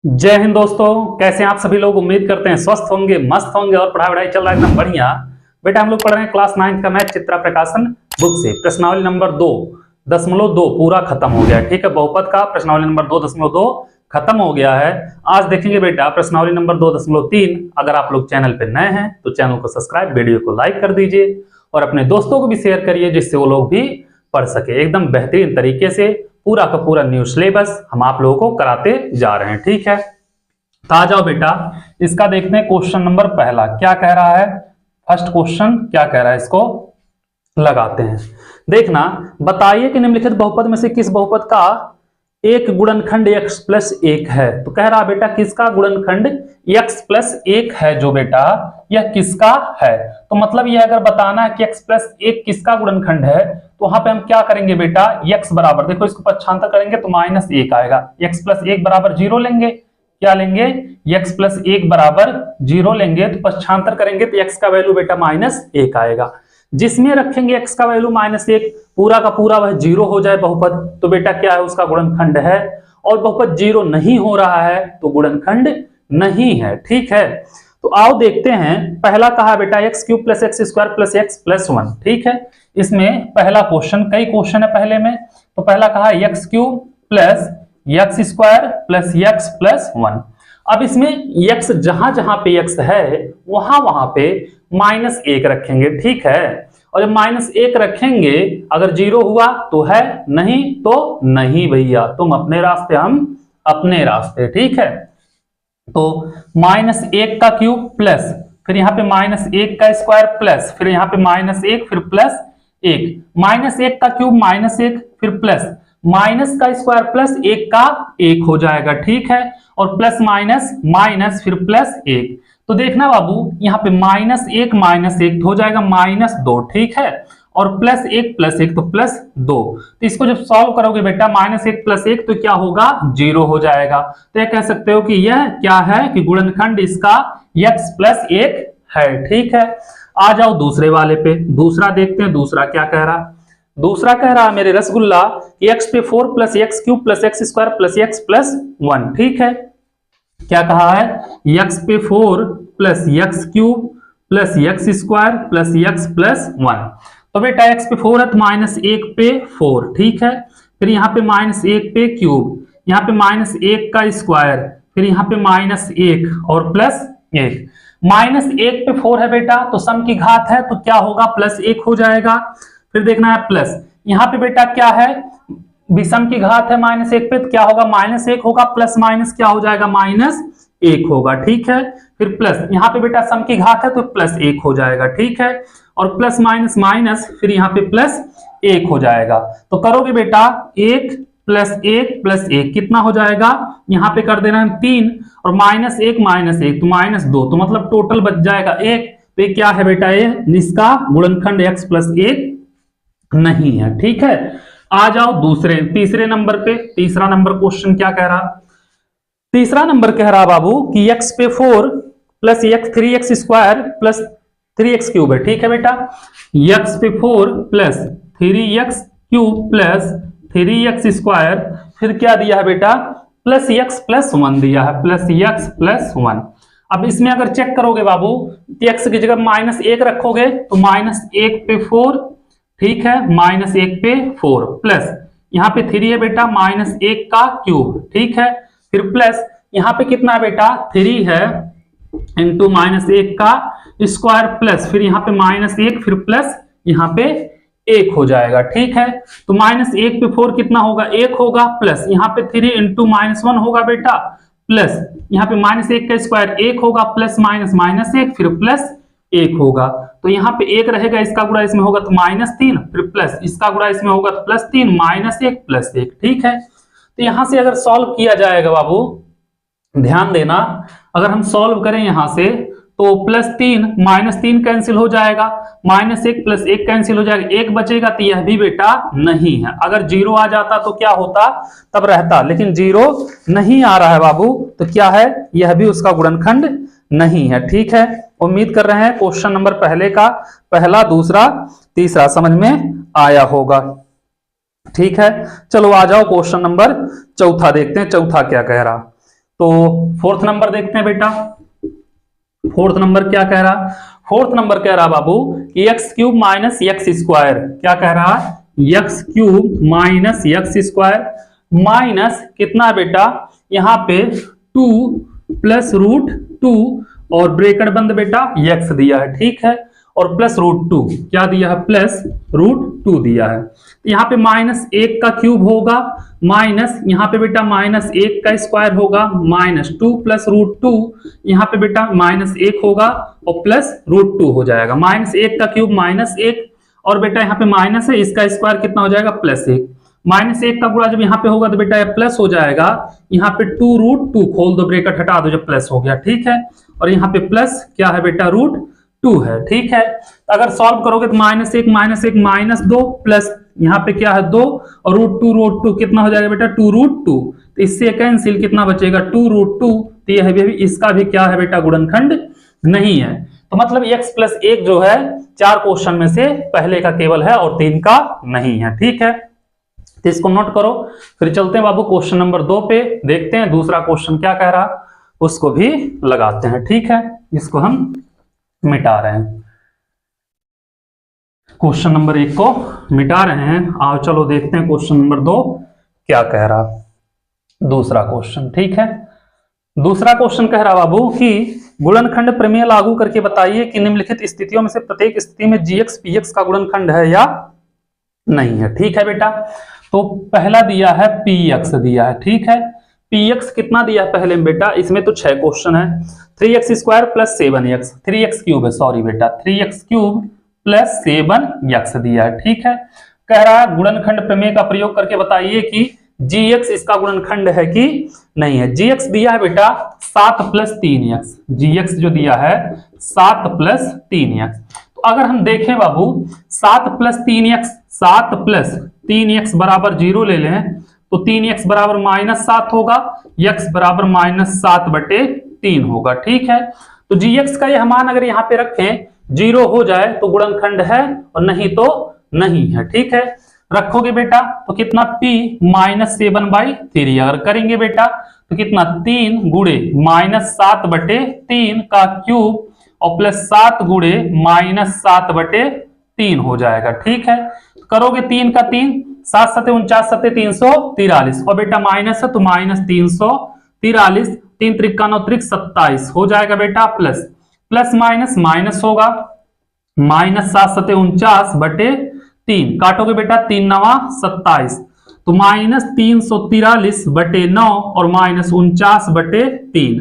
जय हिंद दोस्तों, कैसे हैं आप सभी लोग। उम्मीद करते हैं स्वस्थ होंगे, मस्त होंगे और पढ़ाई चल रहा है एकदम बढ़िया। बेटा हम लोग पढ़ रहे हैं क्लास 9 का मैथ चित्रा प्रकाशन बुक से प्रश्नावली नंबर 2.2 पूरा खत्म हो गया है। ठीक है, बहुपद का प्रश्नावली नंबर 2.2 खत्म हो गया है। आज देखेंगे बेटा प्रश्नावली नंबर 2.3। अगर आप लोग चैनल पे नए हैं तो चैनल को सब्सक्राइब, वीडियो को लाइक कर दीजिए और अपने दोस्तों को भी शेयर करिए जिससे वो लोग भी पढ़ सके। एकदम बेहतरीन तरीके से पूरा का पूरा न्यू सिलेबस हम आप लोगों को कराते जा रहे हैं। ठीक है, तो आ जाओ बेटा इसका देखते हैं। क्वेश्चन नंबर पहला क्या कह रहा है, फर्स्ट क्वेश्चन क्या कह रहा है, इसको लगाते हैं। देखना, बताइए कि निम्नलिखित बहुपद में से किस बहुपद का एक गुणनखंड x प्लस 1 है। तो कह रहा बेटा किसका गुणनखंड x प्लस 1 है, जो बेटा यह किसका है। तो मतलब यह अगर बताना है कि x प्लस 1 किसका गुणनखंड है तो वहां पे हम क्या करेंगे बेटा, x बराबर, देखो इसको पक्षांतर करेंगे तो -1 आएगा। x प्लस 1 बराबर 0 लेंगे, क्या लेंगे, x प्लस 1 बराबर 0 लेंगे तो पक्षांतर करेंगे तो x का वैल्यू बेटा -1 आएगा। जिसमें रखेंगे x का वैल्यू -1 पूरा का पूरा वह 0 हो जाए बहुपद, तो बेटा क्या है, उसका गुणनखंड है। और बहुपद 0 नहीं हो रहा है तो गुणनखंड नहीं है। ठीक है, तो आओ देखते हैं। पहला कहा बेटा x³ plus x² plus x plus 1। ठीक है, इसमें पहला क्वेश्चन, कई क्वेश्चन है पहले में। तो पहला कहा x³ plus x² plus x plus 1। अब इसमें x जहां जहां पे x है वहां वहां पे -1 रखेंगे। ठीक है, और जब -1 रखेंगे अगर 0 हुआ तो है, नहीं तो नहीं भैया, तुम अपने रास्ते हम अपने रास्ते। ठीक है, तो -1 का क्यूब प्लस फिर यहाँ पे -1 का स्क्वायर प्लस फिर यहाँ पे -1 फिर प्लस 1, -1 का क्यूब -1 फिर प्लस माइनस का स्क्वायर प्लस 1 का 1 हो जाएगा। ठीक है, और प्लस माइनस माइनस फिर प्लस 1। तो देखना बाबू यहाँ पे -1 तो हो जाएगा -2। ठीक है, और प्लस 1 तो प्लस 2। तो इसको जब सॉल्व करोगे बेटा -1 प्लस 1 तो क्या होगा, 0 हो जाएगा। तो ये कह सकते हो कि यह क्या है कि गुणनखंड इसका x प्लस 1 है। ठीक है, आ जाओ दूसरे वाले पे, दूसरा देखते हैं। दूसरा क्या कह रहा, दूसरा कह रहा मेरे rasgulla x/4 plus x³ plus x² plus x plus 1। ठीक है, क्या कहा है, x/4 plus x³ plus x² plus x plus 1। तो बेटा x/4 है तो -1 पे 4। ठीक है, फिर यहाँ पे -1 पे क्यूब, यहाँ पे -1 का स्क्वायर, फिर यहाँ पे -1 और प्लस 1। -1 पे 4 है बेटा तो सम की घात है तो क्या होगा, +1 हो जाएगा। फिर देखना है प्लस, यहाँ पे बेटा क्या है, विषम की घात है -1 पे तो क्या होगा, -1 होगा, प्लस माइनस क्या हो जाएगा, -1 होगा। ठीक है, फिर प्लस यहाँ पे बेटा सम की घात है तो +1 हो जाएगा। ठीक है, और प्लस माइनस माइनस फिर यहाँ पे +1 हो जाएगा। तो करोगे बेटा 1 प्लस 1 प्लस 1 कितना हो जाएगा, यहाँ पे कर देना है 3 और -1 तो -2, तो मतलब टोटल बच जाएगा 1। तो ये क्या है बेटा, ये इसका गुणनखंड x प्लस 1 नहीं है। ठीक है, आ जाओ दूसरे तीसरे नंबर पे। तीसरा नंबर क्वेश्चन क्या कह रहा, तीसरा नंबर कह रहा बाबू कि x/4 plus 3x² plus 3x³ है। ठीक है बेटा, x/4 plus 3x³ plus 3x² फिर क्या दिया है बेटा, प्लस x प्लस 1 दिया है, प्लस x प्लस 1। अब इसमें अगर चेक करोगे बाबू तो x की जगह -1 रखोगे तो -1 पे 4। ठीक है, -1 पे 4 प्लस यहाँ पे 3 है बेटा, -1 का क्यूब। ठीक है, फिर प्लस यहाँ पे कितना है बेटा, 3 है इंटू -1 का स्क्वायर प्लस फिर यहाँ पे -1 फिर प्लस यहाँ पे 1 हो जाएगा। ठीक है, तो -1 पे 4 कितना होगा, 1 होगा, प्लस यहाँ पे 3 इंटू -1 होगा बेटा, प्लस यहाँ पे -1 का स्क्वायर 1 होगा, प्लस माइनस -1 फिर प्लस 1 होगा। तो यहाँ पे 1 रहेगा, इसका गुणा इसमें होगा तो -3 फिर प्लस इसका गुणा इसमें होगा तो +3 -1 प्लस 1। ठीक है, तो यहाँ से अगर सॉल्व किया जाएगा बाबू, ध्यान देना, अगर हम सॉल्व करें यहाँ से तो +3 -3 कैंसिल हो जाएगा, -1 प्लस 1 कैंसिल हो जाएगा, 1 बचेगा। तो यह भी बेटा नहीं है। अगर 0 आ जाता तो क्या होता, तब रहता, लेकिन 0 नहीं आ रहा है बाबू, तो क्या है, यह भी उसका गुणनखंड नहीं है। ठीक है, उम्मीद कर रहे हैं क्वेश्चन नंबर पहले का पहला, दूसरा, तीसरा समझ में आया होगा। ठीक है, चलो आ जाओ क्वेश्चन नंबर चौथा देखते हैं, चौथा क्या कह रहा। तो फोर्थ नंबर देखते हैं बेटा। फोर्थ नंबर क्या कह रहा? फोर्थ नंबर कह रहा बाबू कि x cube minus x square, क्या कह रहा? X cube minus x square minus कितना बेटा, यहाँ पे 2 प्लस रूट 2 और ब्रेकेट बंद बेटा एक्स दिया है, ठीक है, और प्लस रूट 2 क्या दिया है, प्लस रूट 2 दिया है। यहाँ पे माइनस 1 का क्यूब होगा माइनस यहाँ पे बेटा माइनस 1 का स्क्वायर होगा माइनस 2 प्लस रूट 2, यहाँ पे बेटा माइनस 1 होगा और प्लस रूट 2 हो जाएगा। माइनस 1 का क्यूब माइनस 1 और बेटा यहाँ पे माइनस है, इसका स्क्वायर कितना हो जाएगा, प्लस 1। माइनस 1 का गुणा जब यहाँ पे होगा तो बेटा प्लस हो जाएगा, यहाँ पे 2 रूट 2 खोल दो, ब्रेकेट हटा दो, जब प्लस हो गया, ठीक है, और यहाँ पे प्लस क्या है बेटा, रूट 2 है, ठीक है। तो अगर सॉल्व करोगे तो माइनस 1 माइनस 2 प्लस यहाँ पे क्या है 2 और रूट 2 कितना हो जाएगा बेटा, 2 रूट 2, तो इससे कैंसिल कितना बचेगा, 2 रूट 2, तो यह भी इसका भी क्या है बेटा, गुणनखंड नहीं है। तो मतलब x प्लस 1 जो है 4 क्वेश्चन में से पहले का केवल है और 3 का नहीं है, ठीक है। तो इसको नोट करो। फिर चलते हैं बाबू क्वेश्चन नंबर 2 पे, देखते हैं दूसरा क्वेश्चन क्या कह रहा, उसको भी लगाते हैं, ठीक है। इसको हम मिटा रहे हैं, क्वेश्चन नंबर 1 को मिटा रहे हैं। आओ चलो देखते हैं क्वेश्चन नंबर 2 क्या कह रहा, दूसरा क्वेश्चन, ठीक है। दूसरा क्वेश्चन कह रहा बाबू कि गुणनखंड प्रमेय लागू करके बताइए कि निम्नलिखित स्थितियों में से प्रत्येक स्थिति में जीएक्स पीएक्स का गुणनखंड है या नहीं है, ठीक है बेटा। तो पहला दिया है पीएक्स दिया है, ठीक है। पीएक्स कितना दिया है पहले में बेटा, इसमें तो 6 क्वेश्चन है, 3x square plus 7x, 3x cube है, सॉरी बेटा 3x क्यूब प्लस 7x दिया है, ठीक है। कह रहा है गुणनखंड प्रमेय का प्रयोग करके बताइए कि gx इसका गुणनखंड है कि नहीं है। gx दिया है बेटा 7 प्लस 3x, gx जो दिया है 7 प्लस 3x। तो अगर हम देखें बाबू 7 प्लस 3x, 7 प्लस 3x बराबर 0 ले लें तो 3x बराबर -7 होगा, x बराबर -7 बटे 3 होगा, ठीक है। तो gx का यह मान अगर यहाँ पे रखें 0 हो जाए तो गुणनखंड है और नहीं तो नहीं है, ठीक है। रखोगे बेटा तो कितना p -7/3 अगर करेंगे बेटा तो कितना 3 गुणे -7 बटे 3 का क्यूब और प्लस 7 गुणे -7 बटे 3 हो जाएगा, ठीक है। करोगे 3 का 3, 7 सते 49 सते 343 और बेटा माइनस है तो -343, 3 त्रिक 9 त्रिक 27 हो जाएगा बेटा, प्लस प्लस माइनस होगा, -7 सते 49 बटे 3 काटोगे बेटा 3 9 27 तो -343 बटे 9 और -49 बटे 3।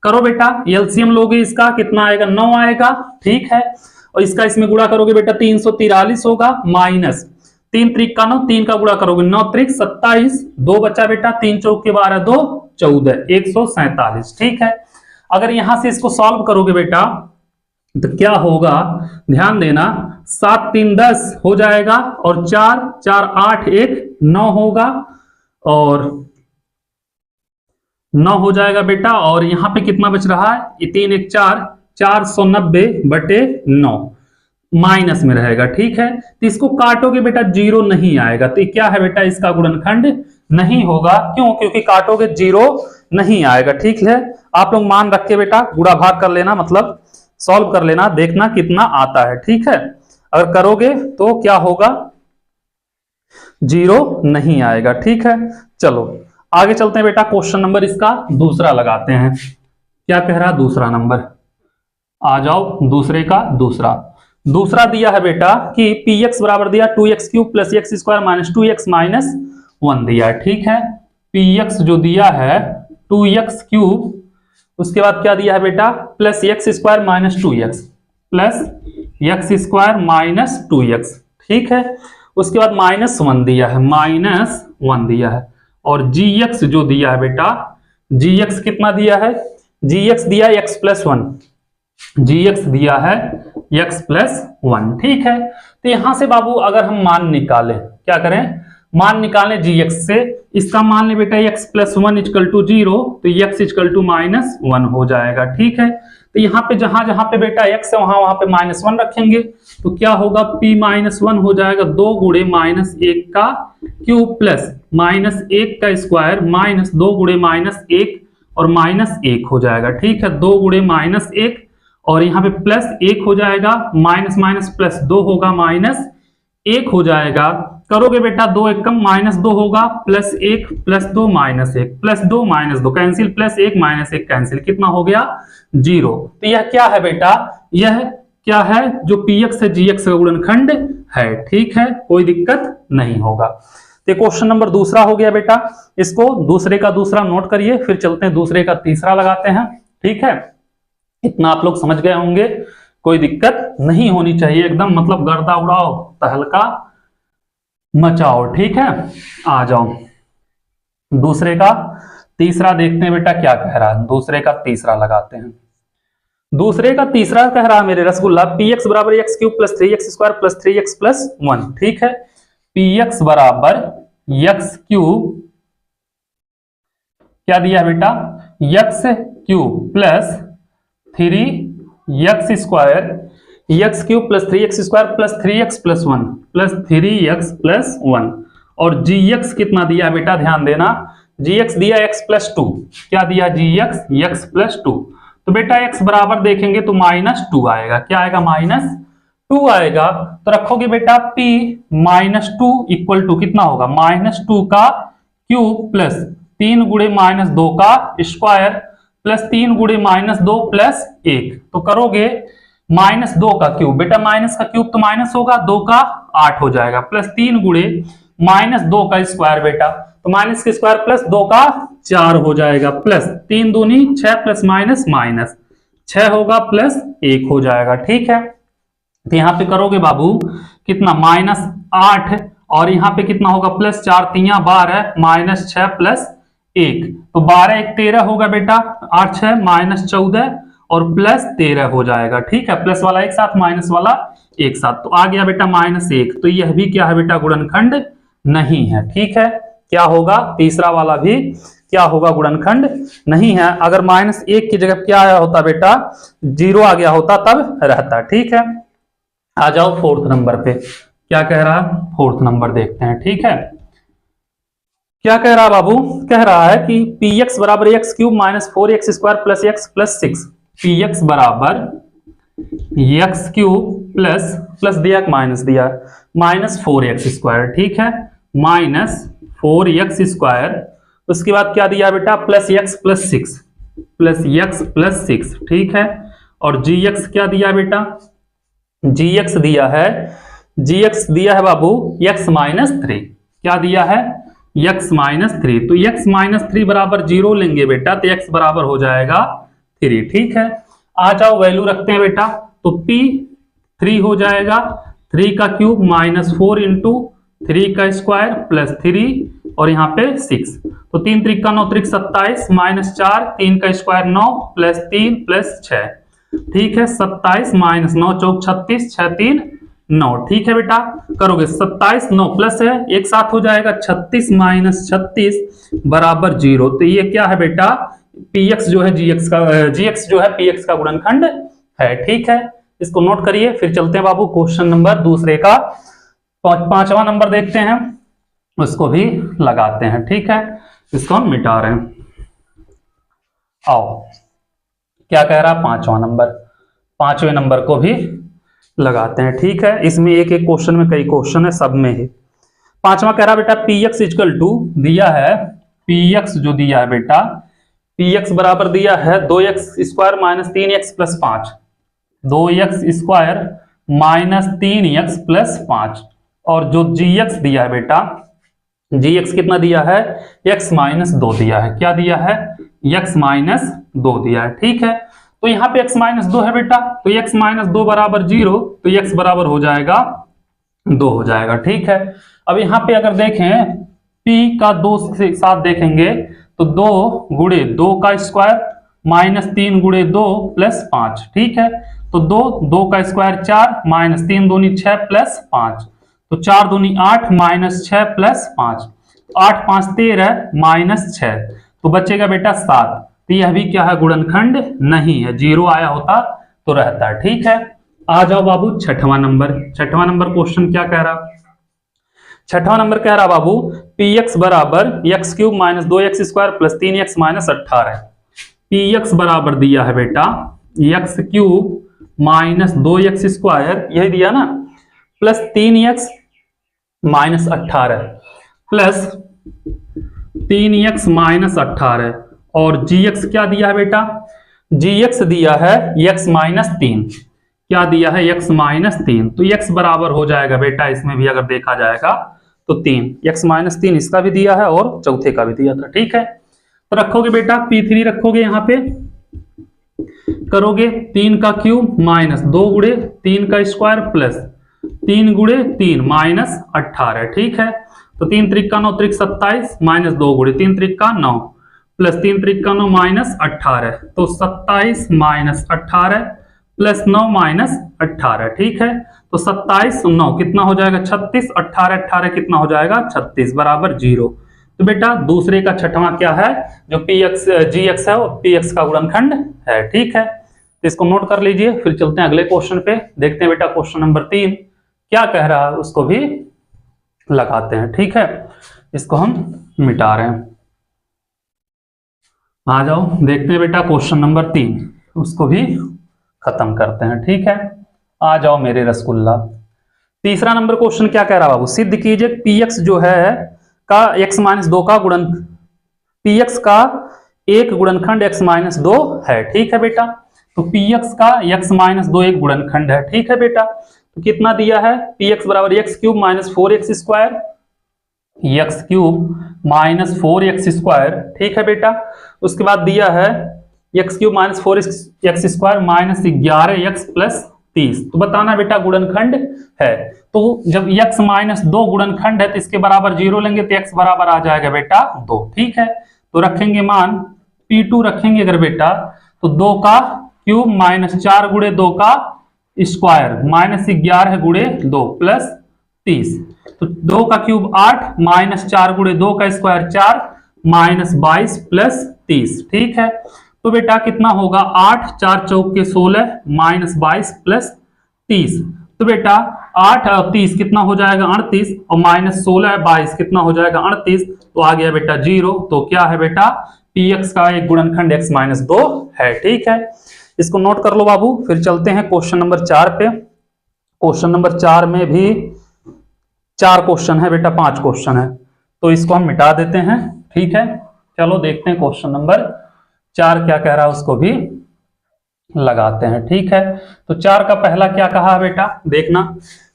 करो बेटा एलसीएम लोगे इसका कितना आएगा, 9 आएगा, ठीक है। और इसका इसमें गुणा करोगे बेटा 343 होगा, माइनस 3 त्रिक 9 3 का गुणा करोगे 9 त्रिक 27, 2 बचा बेटा, 3 चौक के 12 2 14 147, ठीक है। अगर यहां से इसको सॉल्व करोगे बेटा तो क्या होगा, ध्यान देना, 7 3 10 हो जाएगा और 4 4 8 1 9 होगा और 9 हो जाएगा बेटा। और यहां पे कितना बच रहा है, 3 1 4 490 बटे 9 माइनस में रहेगा, ठीक है। तो इसको काटोगे बेटा 0 नहीं आएगा, तो क्या है बेटा, इसका गुणनखंड नहीं होगा। क्यों, क्योंकि काटोगे 0 नहीं आएगा, ठीक है। आप लोग मान रख के बेटा गुणा भाग कर लेना, मतलब सॉल्व कर लेना, देखना कितना आता है, ठीक है। अगर करोगे तो क्या होगा, 0 नहीं आएगा, ठीक है। चलो आगे चलते हैं बेटा, क्वेश्चन नंबर इसका दूसरा लगाते हैं। क्या कह रहा दूसरा नंबर, आ जाओ दूसरे का दूसरा दिया है बेटा कि px बराबर दिया 2x cube plus x square minus 2x minus 1 दिया है, ठीक है। px जो दिया है 2x क्यूब, उसके बाद क्या दिया है बेटा, plus x square minus 2x plus x square minus 2x, ठीक है। उसके बाद -1 दिया है, -1 दिया है। और gx जो दिया है बेटा, gx कितना दिया है, gx दिया है x प्लस 1, gx दिया है x प्लस 1, ठीक है। तो यहां से बाबू अगर हम मान निकालें, क्या करें, मान निकालें gx से, इसका मान ले बेटा x प्लस 1 इक्वल टू 0, तो x इक्वल टू -1 हो जाएगा, ठीक है। तो यहाँ पे जहां जहां पे बेटा x है वहां पे -1 रखेंगे, तो क्या होगा, p -1 हो जाएगा 2 गुणे -1 का क्यूब प्लस -1 का स्क्वायर माइनस 2 गुणे -1 और -1 हो जाएगा। ठीक है, 2 गुणे -1 और यहाँ पे +1 हो जाएगा, माइनस माइनस +2 होगा, -1 हो जाएगा। करोगे बेटा 2 एकम -2 होगा, +1 +2 -1 +2 -2 कैंसिल, +1 -1 कैंसिल, कितना हो गया 0। तो यह क्या है बेटा, यह क्या है जो px से gx का गुणनखंड है। ठीक है, कोई दिक्कत नहीं होगा। तो क्वेश्चन नंबर दूसरा हो गया बेटा, इसको दूसरे का दूसरा नोट करिए, फिर चलते हैं दूसरे का तीसरा लगाते हैं। ठीक है, इतना आप लोग समझ गए होंगे, कोई दिक्कत नहीं होनी चाहिए, एकदम मतलब गर्दा उड़ाओ, तहलका मचाओ। ठीक है, आ जाओ दूसरे का तीसरा देखते हैं बेटा क्या कह रहा है। दूसरे का तीसरा लगाते हैं। दूसरे का तीसरा कह रहा है मेरे रसगुल्ला, px बराबर x³ + 3x² + 3x + 1। ठीक है, px बराबर x³ क्या दिया बेटा, x³ + 3x² x³ + 3x² + 3x + 1 + 3x + 1 और gx कितना दिया बेटा, ध्यान देना, gx दिया x + 2। क्या दिया gx, x + 2। तो बेटा x बराबर देखेंगे तो -2 आएगा। क्या आएगा, -2 आएगा। तो रखोगे बेटा p -2 = कितना होगा, -2 का क्यूब प्लस 3 गुणे -2 का स्क्वायर प्लस 3 गुणे -2 + 1। तो करोगे -2 का क्यूब, बेटा माइनस का क्यूब तो माइनस होगा, 2 का 8 हो जाएगा, प्लस 3 गुणे -2 का स्क्वायर बेटा, तो माइनस के स्क्वायर प्लस 2 का 4 हो जाएगा, प्लस 3 दूनी 6 प्लस माइनस माइनस 6 होगा, प्लस 1 हो जाएगा। ठीक है, तो यहाँ पे करोगे बाबू कितना, -8 और यहाँ पे कितना होगा, +4 × 3 = 12 -6 + 1, तो 12 × 1 = 13 होगा बेटा, 8 6 -14 और +13 हो जाएगा। ठीक है, प्लस वाला एक साथ, माइनस वाला एक साथ, तो आ गया बेटा -1। तो यह भी क्या है बेटा, गुणनखंड नहीं है। ठीक है, क्या होगा, तीसरा वाला भी क्या होगा, गुणनखंड नहीं है। अगर -1 की जगह क्या आया होता बेटा, 0 आ गया होता तब रहता। ठीक है, आ जाओ फोर्थ नंबर पे, क्या कह रहा है, फोर्थ नंबर देखते हैं। ठीक है, क्या कह रहा है बाबू, कह रहा है कि px बराबर x³ - 4x² + x + 6। px बराबर x³ प्लस दिया माइनस दिया, -4x²। ठीक है, -4x², उसके बाद क्या दिया बेटा, +x + 6 +x + 6। ठीक है, और gx क्या दिया बेटा, gx दिया है बाबू x - 3। क्या दिया है, x - 3। तो x - 3 बराबर 0 लेंगे बेटा, तो x बराबर हो जाएगा 3। ठीक है, आ जाओ वैल्यू रखते हैं बेटा, तो p 3 हो जाएगा, 3 का क्यूब -4 × 3 का स्क्वायर प्लस 3 और यहाँ पे 6, तो 3 × 3 = 9 × 3 = 27 -4 3 का स्क्वायर 9 + 3 + 6। ठीक है, 27 - 9 × 4 = 36 6 3 9। ठीक है बेटा, करोगे 27 9 प्लस है एक साथ हो जाएगा, 36 - 36 बराबर 0। तो ये क्या है बेटा, px जो है gx जो है px का गुणनखंड है। ठीक है, इसको नोट करिए, फिर चलते हैं बाबू क्वेश्चन नंबर दूसरे का 5वां नंबर देखते हैं, उसको भी लगाते हैं। ठीक है, इसको हम मिटा रहे हैं। आओ क्या कह रहा है, 5वां नंबर, 5वें नंबर को भी लगाते हैं। ठीक है, इसमें एक एक क्वेश्चन में कई क्वेश्चन है, सब में है। 5वां कह रहा बेटा px = दिया है, px जो दिया है बेटा, px बराबर दिया है 2x² - 3x + 5 2x² - 3x + 5 और जो gx दिया है बेटा, gx कितना दिया है, x - 2 दिया है। क्या दिया है, x - 2 दिया है। ठीक है, तो यहाँ पे x - 2 है बेटा, तो x - 2 बराबर 0, तो x बराबर हो जाएगा 2 हो जाएगा। ठीक है, अब यहाँ पे अगर देखें p का 2 से साथ देखेंगे तो 2 गुणे 2 का स्क्वायर -3 गुणे 2 + 5। ठीक है, तो 2 का स्क्वायर 4 -3 दूनी 6 + 5, तो 4 दूनी 8 -6 + 5, 8 5 13 -6, तो बचेगा बेटा 7। तो यह भी क्या है, गुणनखंड नहीं है, 0 आया होता तो रहता। ठीक है, आ जाओ बाबू 6वां नंबर। 6वां नंबर क्वेश्चन क्या कह रहा, 6वां नंबर कह रहा बाबू px बराबर x³ - 2x² + 3x - 18। P x बराबर दिया है बेटा एक्स क्यूब माइनस 2x², यही दिया ना, plus 3x minus 18 plus 3x minus 18, और gx क्या दिया है बेटा, gx दिया है x माइनस 3, क्या दिया है x माइनस 3, तो x बराबर हो जाएगा बेटा, इसमें भी अगर देखा जाएगा तो 3, x माइनस 3 इसका भी दिया है और चौथे का भी दिया था। ठीक है, तो रखोगे बेटा P3 रखोगे, यहां पे करोगे 3 का क्यूब माइनस 2 गुणे 3 का स्क्वायर प्लस 3 गुणे 3 माइनस 18। ठीक है, तो 3 त्रिक 9 त्रिक 27 माइनस 2 गुणे 3 त्रिक 9 प्लस 3 त्रिक 9 माइनस 18, तो 27 माइनस 18 प्लस 9 माइनस 18। ठीक है, तो 27 9 कितना हो जाएगा 36, 18 18 कितना हो जाएगा 36 बराबर 0। तो बेटा दूसरे का छठवां क्या है, जो gx है वो px का गुणनखंड है। ठीक है, तो इसको नोट कर लीजिए, फिर चलते हैं अगले क्वेश्चन पे, देखते हैं बेटा क्वेश्चन नंबर 3 क्या कह रहा है, उसको भी लगाते हैं। ठीक है, इसको हम मिटा रहे हैं, आ जाओ देखते हैं बेटा क्वेश्चन नंबर 3, उसको भी खत्म करते हैं। ठीक है, आ जाओ मेरे रसगुल्ला। तीसरा नंबर क्वेश्चन क्या कह रहा है बाबू, सिद्ध कीजिए px जो है का x माइनस 2 का गुणन, px का एक गुणनखंड x माइनस 2 है। ठीक है बेटा, तो px का x माइनस 2 एक गुणनखंड है। ठीक है बेटा, तो कितना दिया है, px बराबर x cube minus 4x², x cube minus 4x²। ठीक है बेटा, उसके बाद दिया है x cube minus 4x² minus 11x plus 30, तो बताना बेटा गुणनखंड है। तो जब x माइनस 2 गुणनखंड है तो इसके बराबर 0 लेंगे तो x बराबर आ जाएगा बेटा 2। ठीक है, तो रखेंगे मान P2 रखेंगे अगर बेटा, तो 2 का क्यूब माइनस 4 गुणे 2 का स्क्वायर माइनस 11 गुणे 2 प्लस 30, तो 2 का क्यूब 8 माइनस 4 गुणे 2 का स्क्वायर 4 माइनस 22 प्लस 30। ठीक है, तो बेटा कितना होगा 8 4 चौक के 16 माइनस 22 प्लस 30, तो बेटा 8 और 30 कितना हो जाएगा 38, और माइनस 16 22 कितना हो जाएगा 38, तो आ गया बेटा 0। तो क्या है बेटा, px का एक गुणनखंड x माइनस 2 है। ठीक है, इसको नोट कर लो बाबू, फिर चलते हैं क्वेश्चन नंबर 4 पे। क्वेश्चन नंबर 4 में भी 4 क्वेश्चन है बेटा, 5 क्वेश्चन है, तो इसको हम मिटा देते हैं। ठीक है, चलो देखते हैं क्वेश्चन नंबर 4 क्या कह रहा है, उसको भी लगाते हैं। ठीक है, तो 4 का पहला क्या कहा है बेटा, देखना,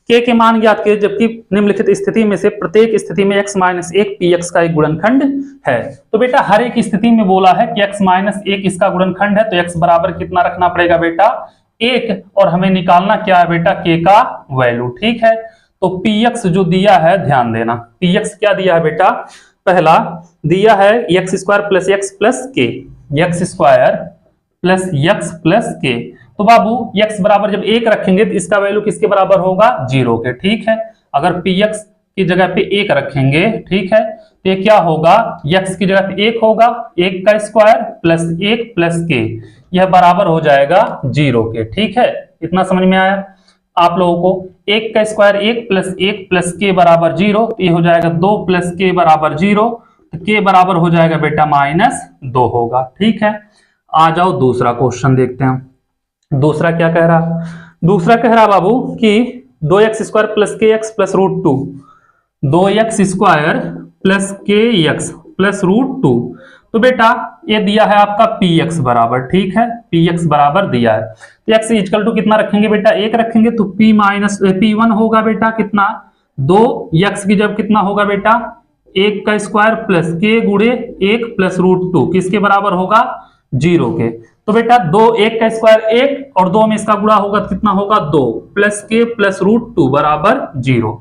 k के मान ज्ञात किए जबकि निम्नलिखित स्थिति में से प्रत्येक स्थिति में x माइनस 1 px का एक गुणनखंड है। तो बेटा हर एक स्थिति में बोला है कि x माइनस 1 इसका गुणनखंड है, तो x बराबर कितना रखना पड़ेगा बेटा 1, और हमें निकालना क्या है बेटा k का वैल्यू। ठीक है, तो px जो दिया है ध्यान देना, px क्या दिया है बेटा, पहला दिया है x² plus x plus k, x² plus x plus k, तो बाबू x बराबर जब 1 रखेंगे तो इसका वैल्यू किसके बराबर होगा 0 के। ठीक है, अगर px की जगह पे 1 रखेंगे, ठीक है, तो ये क्या होगा, x की जगह पे 1 होगा, 1 का स्क्वायर प्लस 1 प्लस k, यह बराबर हो जाएगा 0 के। ठीक है, इतना समझ में आया आप लोगों को, 1 का स्क्वायर 1 प्लस k बराबर 0, ये हो जाएगा 2 प्लस k बराबर 0, तो k बराबर हो जाएगा बेटा माइनस 2 होगा। ठीक है, आ जाओ दूसरा क्वेश्चन देखते हैं। दूसरा क्या कह रहा, दूसरा कह रहा बाबू कि 2x² plus kx plus root 2, 2x² plus kx plus root 2, तो बेटा ये दिया है आपका px बराबर, ठीक है, px बराबर दिया है, तो x इक्वल टू कितना रखेंगे बेटा 1 रखेंगे, तो p माइनस p1 होगा बेटा कितना 2, x की जब कितना होगा बेटा 1 का स्क्वायर प्लस k गुणे 1 प्लस रूट 2, किसके बराबर होगा 0 के। तो बेटा 2 1 का स्क्वायर 1 और 2 में इसका गुणा होगा तो कितना होगा 2 प्लस k प्लस रूट 2 बराबर 0,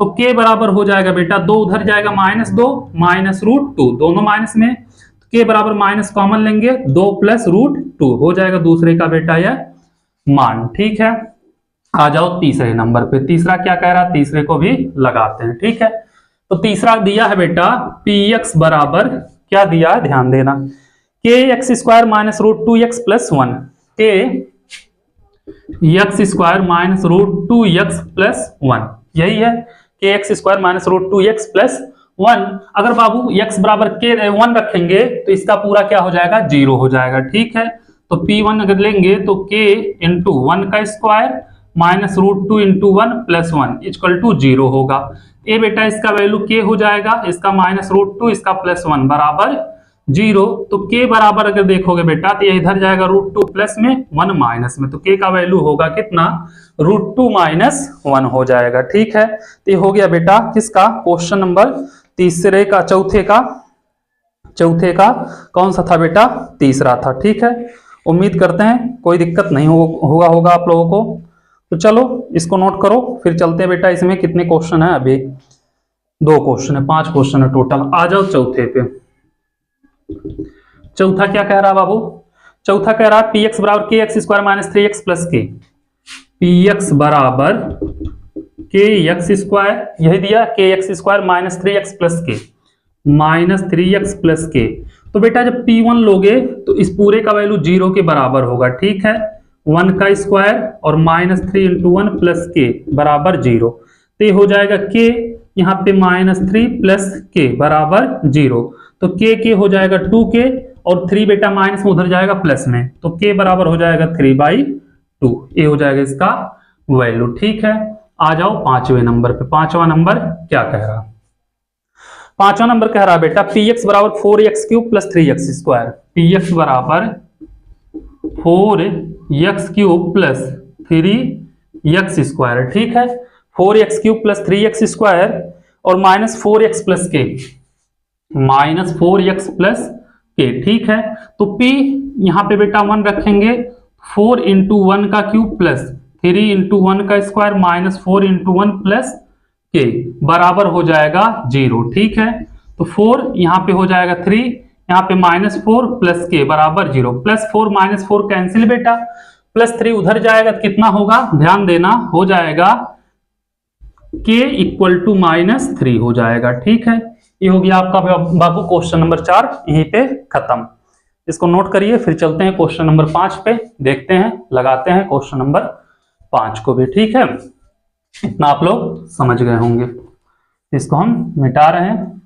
तो k बराबर हो जाएगा बेटा 2 उधर जाएगा माइनस 2 माइनस रूट 2, दोनों माइनस में, तो k बराबर माइनस कॉमन लेंगे 2 प्लस रूट 2 हो जाएगा दूसरे का बेटा यह मान। ठीक है, आ जाओ तीसरे नंबर पे, तीसरा क्या कह रहा है, तीसरे को भी लगाते हैं। ठीक है, तो तीसरा दिया है बेटा px बराबर क्या दिया है ध्यान देना, kx² minus root 2x plus 1, kx² minus root 2x plus 1, यही है kx² minus root 2x plus 1। अगर बाबू x बराबर के 1 रखेंगे तो इसका पूरा क्या हो जाएगा, 0 हो जाएगा। ठीक है, तो P1 अगर लेंगे तो k इंटू 1 का square minus √2 into 1 plus 1 equal to 0 होगा। ए बेटा इसका वैल्यू k हो जाएगा, इसका माइनस √2 इसका प्लस 1 बराबर 0। तो k बराबर अगर देखोगे बेटा तो ये इधर जाएगा √2 प्लस में 1 माइनस में, तो k का वैल्यू होगा कितना, √2 माइनस 1 हो जाएगा। ठीक है, तो ये हो गया बेटा किसका, क्वेश्चन नंबर तीसरे का, चौथे का कौन सा था बेटा, तीसरा था। ठीक है, उम्मीद करते हैं कोई दिक्कत नहीं होगा आप लोगों को। तो चलो इसको नोट करो, फिर चलते हैं बेटा। इसमें कितने क्वेश्चन है, अभी 2 क्वेश्चन है, 5 क्वेश्चन है टोटल। आ जाओ चौथे पे। चौथा क्या कह रहा है बाबू, चौथा कह रहा है px बराबर kx² माइनस 3x प्लस के। px बराबर kx², यही दिया, kx² माइनस 3x प्लस के, माइनस 3x प्लस के। तो बेटा जब p1 लोगे तो इस पूरे का वैल्यू 0 के बराबर होगा। ठीक है, 1 का स्क्वायर और माइनस 3 इंटू 1 प्लस के बराबर 0। तो ये हो जाएगा k, यहाँ पे माइनस 3 प्लस के बराबर 0। तो k हो जाएगा 2k और 3 बेटा माइनस में उधर जाएगा प्लस में, तो k बराबर हो जाएगा 3/2। ये हो जाएगा इसका वैल्यू। ठीक है, आ जाओ 5वें नंबर पे। 5वां नंबर क्या कह रहा, 5वां नंबर कह रहा है बेटा px बराबर 4x³ प्लस 3x²। px बराबर 4x³ प्लस 3x²। ठीक है, 4x³ प्लस 3x² और माइनस 4x प्लस के, माइनस 4x प्लस के। ठीक है, तो p यहाँ पे बेटा 1 रखेंगे, 4 इंटू 1 का क्यूब प्लस 3 इंटू 1 का स्क्वायर माइनस 4 इंटू 1 प्लस के बराबर हो जाएगा 0। ठीक है, तो 4 यहाँ पे हो जाएगा 3, यहाँ पे माइनस 4 प्लस के बराबर 0। प्लस 4 माइनस 4 कैंसिल बेटा, प्लस 3 उधर जाएगा तो कितना होगा, ध्यान देना, हो जाएगा k इक्वल टू -3 हो जाएगा। ठीक है, ये हो गया आपका बाबू क्वेश्चन नंबर 4, यहीं पे खत्म। इसको नोट करिए, फिर चलते हैं क्वेश्चन नंबर 5 पे, देखते हैं, लगाते हैं क्वेश्चन नंबर 5 को भी। ठीक है, इतना आप लोग समझ गए होंगे। इसको हम मिटा रहे हैं,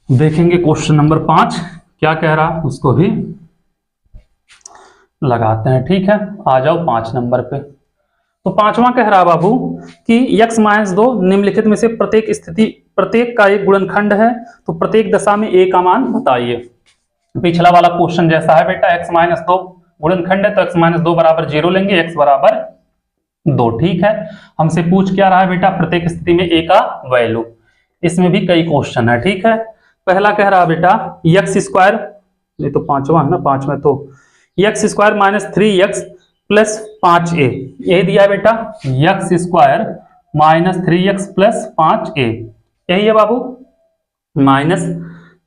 देखेंगे क्वेश्चन नंबर 5 क्या कह रहा, उसको भी लगाते हैं। ठीक है, आ जाओ 5 नंबर पे। तो 5वां कह रहा बाबू कि x-2 निम्नलिखित में से प्रत्येक का एक गुणनखंड है, तो प्रत्येक दशा में a का मान बताइए। पिछला वाला क्वेश्चन जैसा है बेटा, x-2 गुणनखंड है तो x-2 बराबर 0 लेंगे, x बराबर 2। ठीक है, हमसे पूछ क्या रहा है बेटा, प्रत्येक स्थिति में a का वैल्यू। इसमें भी कई क्वेश्चन है। ठीक है, पहला कह रहा है बेटा x², ये तो 5वां है ना, 5वां तो x² minus 3x plus 5a, यही दिया है बेटा, x² minus 3x plus 5a, यही है बाबू, माइनस